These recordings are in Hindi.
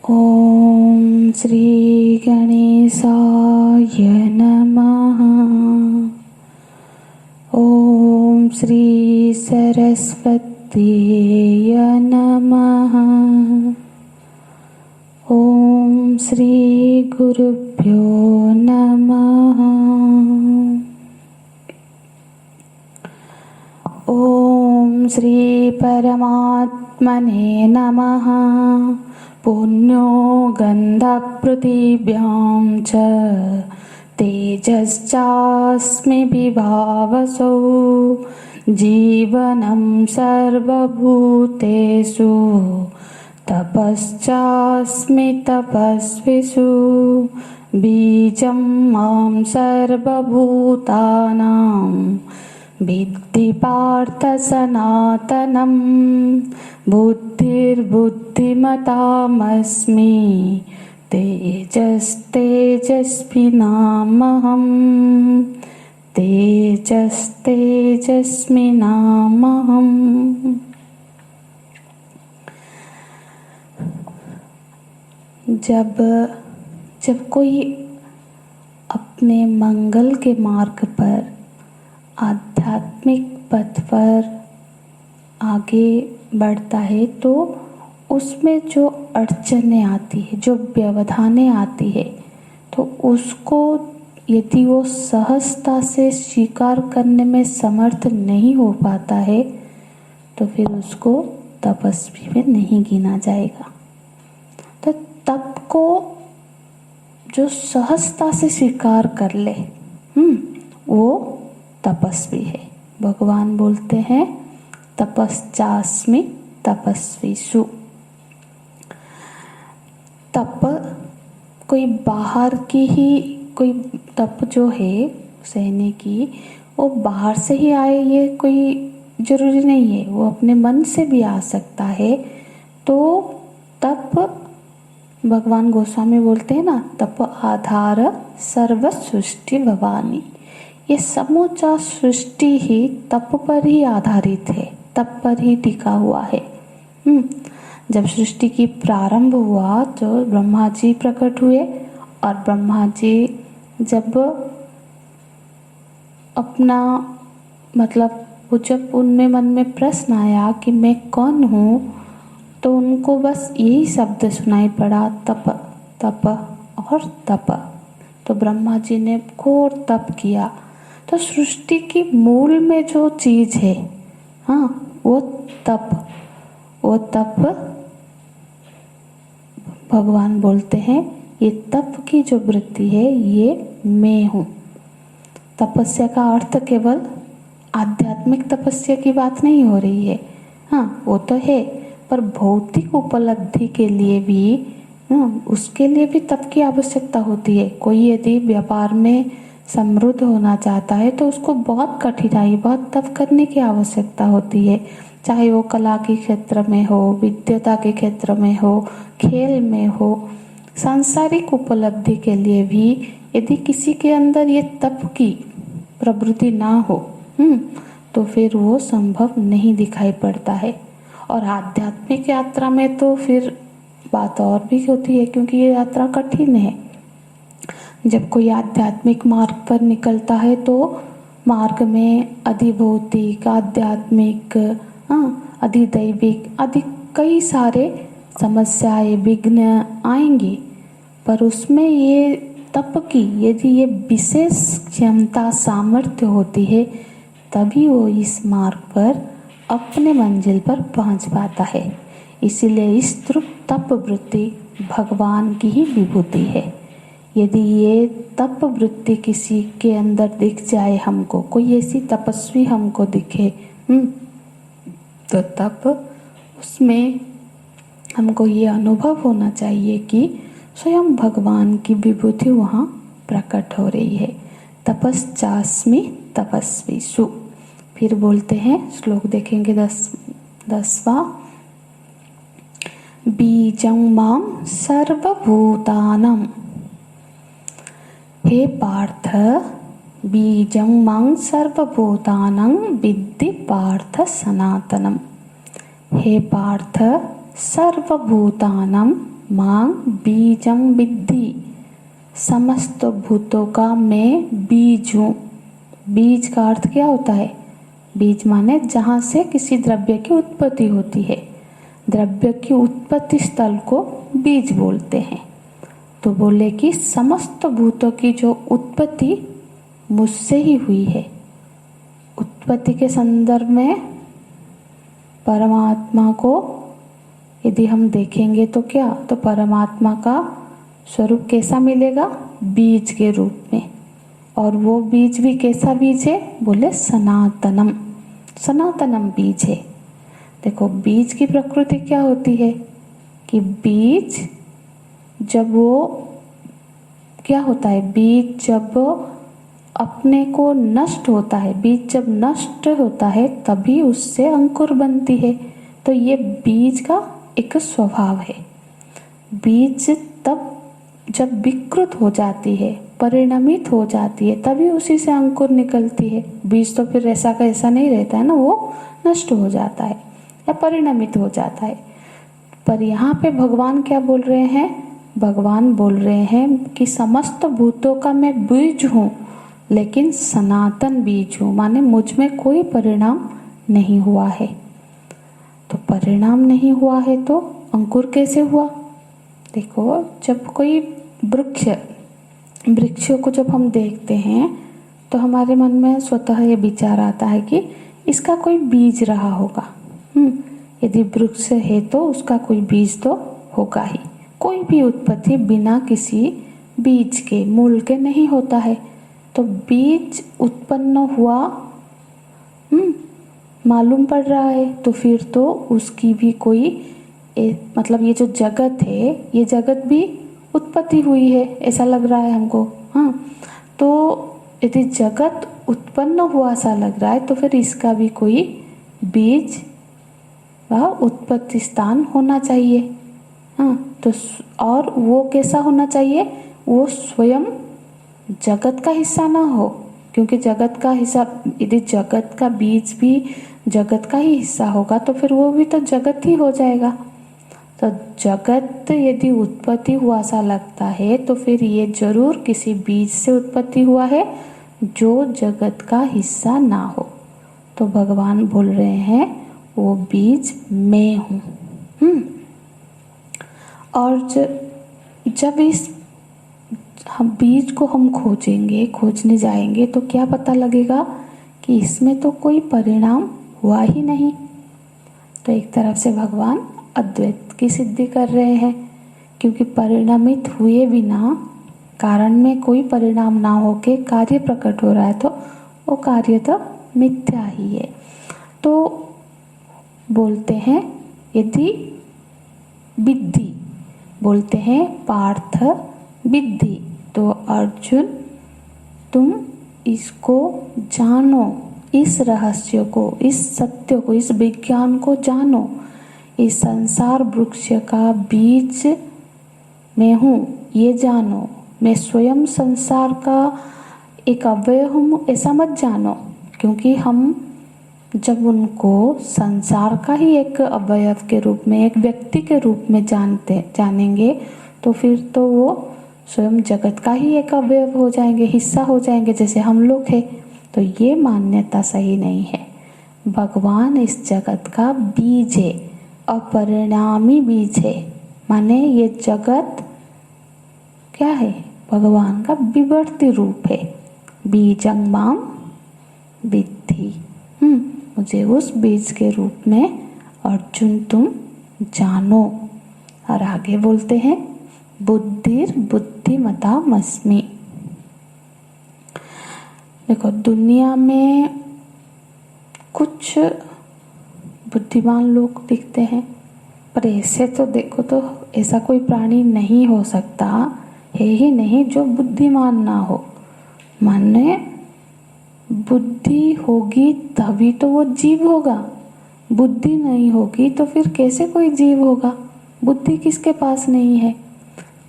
ॐ श्री गणेशाय नमः। ॐ श्री सरस्वत्यै नमः। ॐ श्री गुरुभ्यो नमः। ॐ श्री परमात्मने नमः। पुण्यो गन्धपृथिव्यां च तेजश्चास्मि विभावसौ। जीवनं सर्वभूतेषु तपश्चास्मि तपस्विषु। बीजं मां सर्वभूतानां विद्धि पार्थ सनातनं। बुद्धिर्बुद्धिमतामस्मि तेजस्तेजस्विनामहम्। तेजस्तेजस्विनामहम्। जब कोई अपने मंगल के मार्ग पर आध्यात्मिक पथ पर आगे बढ़ता है तो उसमें जो अड़चनें आती है, जो व्यवधानें आती है, तो उसको यदि वो सहजता से स्वीकार करने में समर्थ नहीं हो पाता है तो फिर उसको तपस्वी में नहीं गिना जाएगा। तो तप को जो सहजता से स्वीकार कर ले वो तपस्वी है। भगवान बोलते हैं तपश्चास्मि तपस्विषु। तप कोई बाहर की ही कोई तप जो है सहने की, वो बाहर से ही आए ये कोई जरूरी नहीं है, वो अपने मन से भी आ सकता है। तो तप भगवान गोस्वामी बोलते हैं ना, तप आधार सर्व सृष्टि भवानी। ये समूचा सृष्टि ही तप पर ही आधारित है, तप पर ही टिका हुआ है। जब सृष्टि की प्रारंभ हुआ तो ब्रह्मा जी प्रकट हुए, और ब्रह्मा जी जब अपना वो जब उनमें मन में प्रश्न आया कि मैं कौन हूँ, तो उनको बस यही शब्द सुनाई पड़ा, तप तप और तप। तो ब्रह्मा जी ने घोर तप किया। तो सृष्टि की मूल में जो चीज है, वो तप भगवान बोलते हैं ये तप की जो वृत्ति है ये मैं हूँ। तपस्या का अर्थ केवल आध्यात्मिक तपस्या की बात नहीं हो रही है, वो तो है, पर भौतिक उपलब्धि के लिए भी उसके लिए भी तप की आवश्यकता होती है। कोई यदि व्यापार में समृद्ध होना चाहता है तो उसको बहुत कठिनाई, बहुत तप करने की आवश्यकता होती है। चाहे वो कला के क्षेत्र में हो, विद्वता के क्षेत्र में हो, खेल में हो, सांसारिक उपलब्धि के लिए भी यदि किसी के अंदर ये तप की प्रवृत्ति ना हो तो फिर वो संभव नहीं दिखाई पड़ता है। और आध्यात्मिक यात्रा में तो फिर बात और भी होती है, क्योंकि ये यात्रा कठिन है। जब कोई आध्यात्मिक मार्ग पर निकलता है तो मार्ग में अधिभौतिक, आध्यात्मिक, अधिदैविक आदि कई सारे समस्याएं, विघ्न आएंगी, पर उसमें ये तप की यदि ये विशेष क्षमता, सामर्थ्य होती है, तभी वो इस मार्ग पर अपने मंजिल पर पहुंच पाता है। इसीलिए इस तप वृत्ति भगवान की ही विभूति है। यदि ये तप वृत्ति किसी के अंदर दिख जाए, हमको कोई ऐसी तपस्वी हमको दिखे, तो तप उसमें हमको ये अनुभव होना चाहिए कि स्वयं भगवान की विभूति वहाँ प्रकट हो रही है। तपश्चास्मि तपस्विषु। फिर बोलते हैं, श्लोक देखेंगे 10वां। बीजं मां सर्वभूतानां। हे पार्थ, बीजं मां सर्वभूतानां विद्धि पार्थ सनातनम। हे पार्थ, सर्वभूतानां मां बीजं विद्धि, समस्त भूतों का मैं बीज हूँ। बीज का अर्थ क्या होता है? बीज माने जहाँ से किसी द्रव्य की उत्पत्ति होती है। द्रव्य की उत्पत्ति स्थल को बीज बोलते हैं। तो बोले कि समस्त भूतों की जो उत्पत्ति मुझसे ही हुई है। उत्पत्ति के संदर्भ में परमात्मा को यदि हम देखेंगे तो क्या, तो परमात्मा का स्वरूप कैसा मिलेगा? बीज के रूप में। और वो बीज भी कैसा बीज है? बोले सनातनम, सनातनम बीज है। देखो बीज की प्रकृति क्या होती है कि बीज जब वो क्या होता है, बीज जब अपने को नष्ट होता है, बीज जब नष्ट होता है तभी उससे अंकुर बनती है। तो ये बीज का एक स्वभाव है। बीज तब जब विकृत हो जाती है, परिणमित हो जाती है, तभी उसी से अंकुर निकलती है। बीज तो फिर ऐसा का ऐसा नहीं रहता है ना, वो नष्ट हो जाता है या परिणमित हो जाता है। पर यहाँ पे भगवान क्या बोल रहे हैं? भगवान बोल रहे हैं कि समस्त भूतों का मैं बीज हूँ, लेकिन सनातन बीज हूँ, माने मुझ में कोई परिणाम नहीं हुआ है। तो परिणाम नहीं हुआ है तो अंकुर कैसे हुआ? देखो जब कोई वृक्षों को जब हम देखते हैं तो हमारे मन में स्वतः ये विचार आता है कि इसका कोई बीज रहा होगा। यदि वृक्ष है तो उसका कोई बीज तो होगा ही। कोई भी उत्पत्ति बिना किसी बीज के, मूल के नहीं होता है। तो बीज उत्पन्न हुआ मालूम पड़ रहा है, तो फिर तो उसकी भी कोई मतलब ये जो जगत है, ये जगत भी उत्पत्ति हुई है, ऐसा लग रहा है हमको। हाँ, तो यदि जगत उत्पन्न हुआ सा लग रहा है तो फिर इसका भी कोई बीज व उत्पत्ति स्थान होना चाहिए। हाँ, तो और वो कैसा होना चाहिए? वो स्वयं जगत का हिस्सा ना हो, क्योंकि जगत का हिस्सा, यदि जगत का बीज भी जगत का ही हिस्सा होगा तो फिर वो भी तो जगत ही हो जाएगा। तो जगत यदि उत्पत्ति हुआ सा लगता है तो फिर ये जरूर किसी बीज से उत्पत्ति हुआ है जो जगत का हिस्सा ना हो। तो भगवान बोल रहे हैं वो बीज मैं हूँ। और जब इस हम बीज को हम खोजने जाएंगे तो क्या पता लगेगा कि इसमें तो कोई परिणाम हुआ ही नहीं। तो एक तरफ से भगवान अद्वैत की सिद्धि कर रहे हैं, क्योंकि परिणामित हुए बिना, कारण में कोई परिणाम ना होके कार्य प्रकट हो रहा है तो वो कार्य तो मिथ्या ही है। तो बोलते हैं यदि विद्धि, बोलते हैं पार्थ विद्धि, तो अर्जुन तुम इसको जानो, इस रहस्य को, इस सत्य को, इस विज्ञान को जानो। इस संसार वृक्ष का बीज मैं हूँ, ये जानो। मैं स्वयं संसार का एक अवयव हूँ, ऐसा मत जानो। क्योंकि हम जब उनको संसार का ही एक अवयव के रूप में, एक व्यक्ति के रूप में जानेंगे तो फिर तो वो स्वयं जगत का ही एक अवयव हो जाएंगे, हिस्सा हो जाएंगे, जैसे हम लोग हैं। तो ये मान्यता सही नहीं है। भगवान इस जगत का बीज है, अपरिणामी बीज है। माने ये जगत क्या है? भगवान का विवर्ती रूप है। बीजं मां विद्धि, मुझे उस बीज के रूप में अर्जुन तुम जानो। और आगे बोलते हैं बुद्धिर बुद्धिमतामस्मि। देखो दुनिया में कुछ बुद्धिमान लोग दिखते हैं, पर ऐसे तो देखो तो ऐसा कोई प्राणी नहीं हो सकता है ही नहीं जो बुद्धिमान ना हो। माने बुद्धि होगी तभी तो वो जीव होगा, बुद्धि नहीं होगी तो फिर कैसे कोई जीव होगा? बुद्धि किसके पास नहीं है?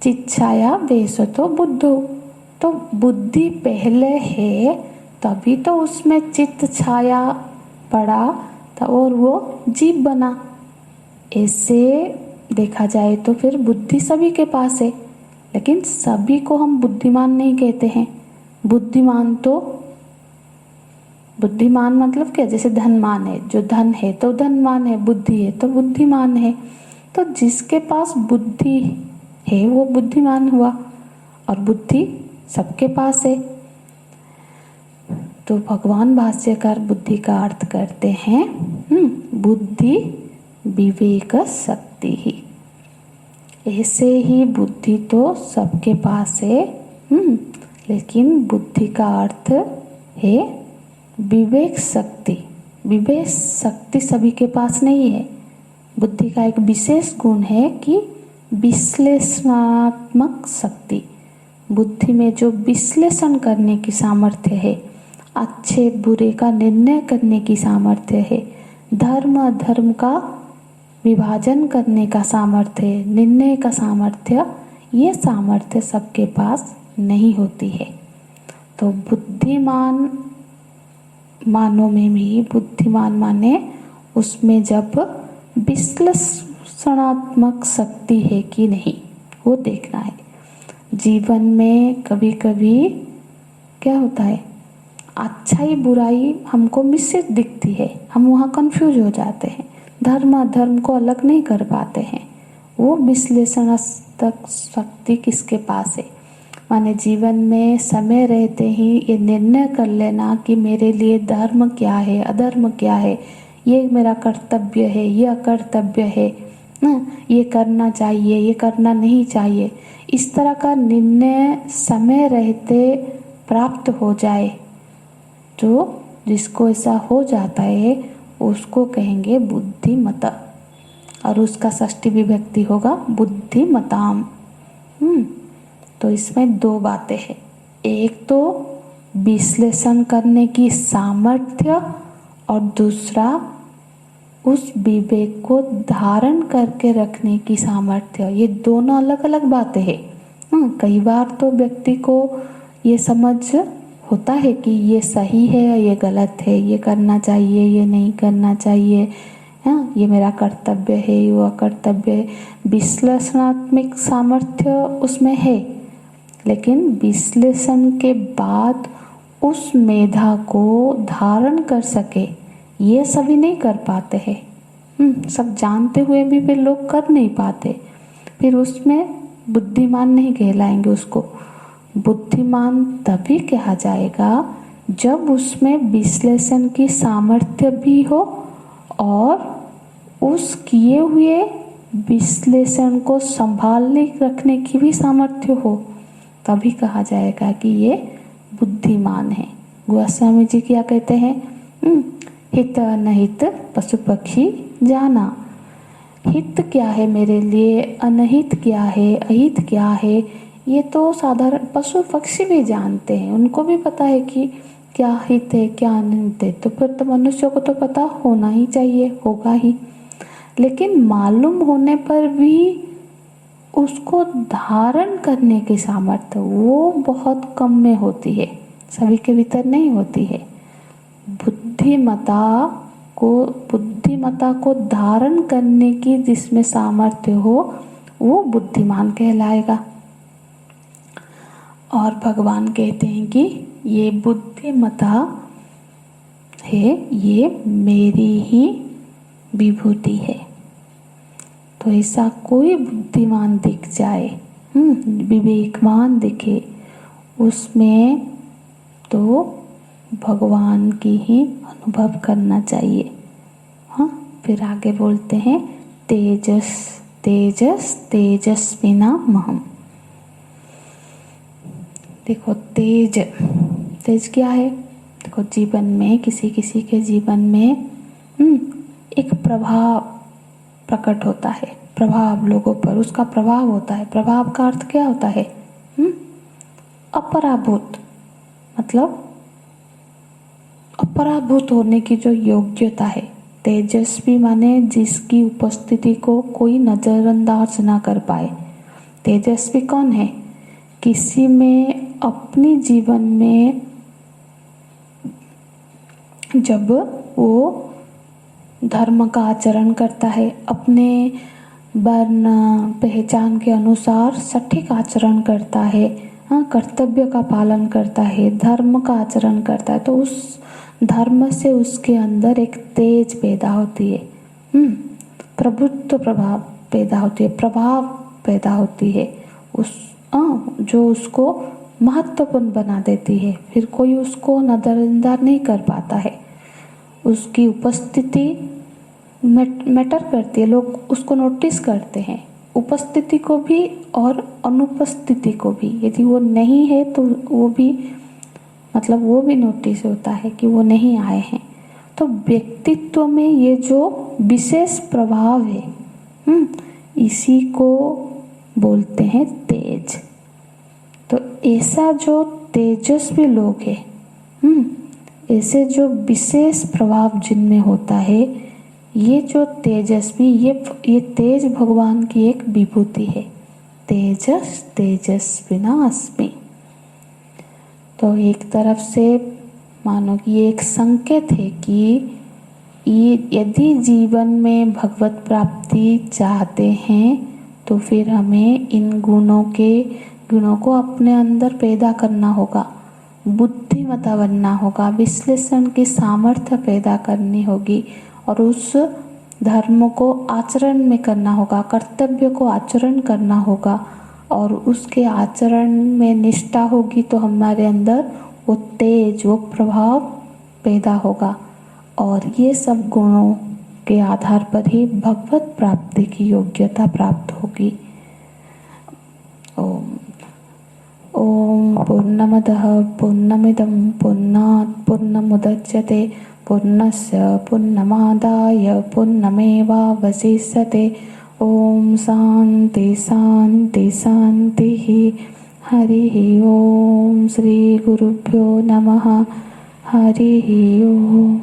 चिच्छाया बेसतो बुद्धो, तो बुद्धि पहले है तभी तो उसमें चित्त छाया पड़ा था और वो जीव बना। ऐसे देखा जाए तो फिर बुद्धि सभी के पास है, लेकिन सभी को हम बुद्धिमान नहीं कहते हैं। बुद्धिमान मतलब क्या, जैसे धनवान है, जो धन है तो धनवान है, बुद्धि है तो बुद्धिमान है। तो जिसके पास बुद्धि है वो बुद्धिमान हुआ, और बुद्धि सबके पास है। तो भगवान भाष्यकार बुद्धि का अर्थ करते हैं बुद्धि विवेक शक्ति ही। ऐसे ही बुद्धि तो सबके पास है, लेकिन बुद्धि का अर्थ है विवेक शक्ति। विवेक शक्ति सभी के पास नहीं है। बुद्धि का एक विशेष गुण है कि विश्लेषणात्मक शक्ति। बुद्धि में जो विश्लेषण करने की सामर्थ्य है, अच्छे बुरे का निर्णय करने की सामर्थ्य है, धर्म अधर्म का विभाजन करने का सामर्थ्य है, निर्णय का सामर्थ्य, ये सामर्थ्य सबके पास नहीं होती है। तो बुद्धिमान मानों में भी बुद्धिमान माने उसमें जब विश्लेषणात्मक शक्ति है कि नहीं, वो देखना है। जीवन में कभी कभी क्या होता है, अच्छाई बुराई हमको मिश्रित दिखती है, हम वहाँ कंफ्यूज हो जाते हैं, धर्म अधर्म को अलग नहीं कर पाते हैं। वो विश्लेषणात्मक शक्ति किसके पास है, माने जीवन में समय रहते ही ये निर्णय कर लेना कि मेरे लिए धर्म क्या है, अधर्म क्या है, ये मेरा कर्तव्य है, ये अकर्तव्य है, ये करना चाहिए, ये करना नहीं चाहिए, इस तरह का निर्णय समय रहते प्राप्त हो जाए, तो जिसको ऐसा हो जाता है उसको कहेंगे बुद्धिमता, और उसका षष्ठी विभक्ति होगा बुद्धिमताम। तो इसमें दो बातें हैं, एक तो विश्लेषण करने की सामर्थ्य, और दूसरा उस विवेक को धारण करके रखने की सामर्थ्य। ये दोनों अलग अलग बातें हैं। कई बार तो व्यक्ति को ये समझ होता है कि ये सही है या ये गलत है, ये करना चाहिए, ये नहीं करना चाहिए, ये मेरा कर्तव्य है, ये वो कर्तव्य है। विश्लेषणात्मक सामर्थ्य उसमें है, लेकिन विश्लेषण के बाद उस मेधा को धारण कर सके, ये सभी नहीं कर पाते हैं। सब जानते हुए भी फिर लोग कर नहीं पाते, फिर उसमें बुद्धिमान नहीं कहलाएंगे। उसको बुद्धिमान तभी कहा जाएगा जब उसमें विश्लेषण की सामर्थ्य भी हो, और उस किए हुए विश्लेषण को संभालने रखने की भी सामर्थ्य हो, तभी कहा जाएगा कि ये बुद्धिमान है। गोस्वामी जी क्या कहते हैं, हित अनहित पशु पक्षी जाना। हित क्या है मेरे लिए, अनहित क्या है, अहित क्या है, ये तो साधारण पशु पक्षी भी जानते हैं, उनको भी पता है कि क्या हित है क्या अनहित है। तो फिर तो मनुष्य को तो पता होना ही चाहिए, होगा ही, लेकिन मालूम होने पर भी उसको धारण करने की सामर्थ्य वो बहुत कम में होती है, सभी के भीतर नहीं होती है। बुद्धिमता को धारण करने की जिसमें सामर्थ्य हो वो बुद्धिमान कहलाएगा। और भगवान कहते हैं कि ये बुद्धिमता है, ये मेरी ही विभूति है। तो ऐसा कोई बुद्धिमान दिख जाए, विवेकवान दिखे, उसमें तो भगवान की ही अनुभव करना चाहिए। हाँ, फिर आगे बोलते हैं तेजस तेजस तेजस्विना महम। देखो तेज क्या है, देखो जीवन में किसी किसी के जीवन में एक प्रभाव प्रकट होता है, प्रभाव लोगों पर उसका प्रभाव होता है। प्रभाव का अर्थ क्या होता है, अपराभूत, मतलब अपराभूत होने की जो योग्यता है। तेजस्वी माने जिसकी उपस्थिति को कोई नजरअंदाज ना कर पाए। तेजस्वी कौन है, किसी में अपनी जीवन में जब वो धर्म का आचरण करता है, अपने वर्ण पहचान के अनुसार सटीक आचरण करता है, हाँ, कर्तव्य का पालन करता है, धर्म का आचरण करता है, तो उस धर्म से उसके अंदर एक तेज पैदा होती है, प्रभुत्व प्रभाव पैदा होती है, प्रभाव पैदा होती है, उस जो उसको महत्वपूर्ण बना देती है। फिर कोई उसको नजरअंदाज नहीं कर पाता है। उसकी उपस्थिति मैटर करती है, लोग उसको नोटिस करते हैं, उपस्थिति को भी और अनुपस्थिति को भी। यदि वो नहीं है तो वो भी मतलब वो भी नोटिस होता है कि वो नहीं आए हैं। तो व्यक्तित्व में ये जो विशेष प्रभाव है, इसी को बोलते हैं तेज। तो ऐसा जो तेजस्वी लोग हैं, ऐसे जो विशेष प्रभाव जिनमें होता है, ये जो तेजस्वी, ये तेज भगवान की एक विभूति है। तेजस तेजस्विना अस्मि। तो एक तरफ से मानो कि ये एक संकेत है कि यदि जीवन में भगवत प्राप्ति चाहते हैं तो फिर हमें इन गुणों को अपने अंदर पैदा करना होगा, बुद्धिमता बनना होगा, विश्लेषण की सामर्थ्य पैदा करनी होगी, और उस धर्म को आचरण में करना होगा, कर्तव्य को आचरण करना होगा, और उसके आचरण में निष्ठा होगी तो हमारे अंदर वो तेज, वो प्रभाव पैदा होगा। और ये सब गुणों के आधार पर ही भगवत प्राप्ति की योग्यता प्राप्त होगी। ओम ओम पूर्णमदः पूर्णमिदं पूर्णात् पूर्णमुदच्यते पूर्णस्य पूर्णमादाय पूर्णमेवावशिष्यते। ओम शांति शांति शांति। हरि ओम। श्री गुरुभ्यो नमः। हरि ओम।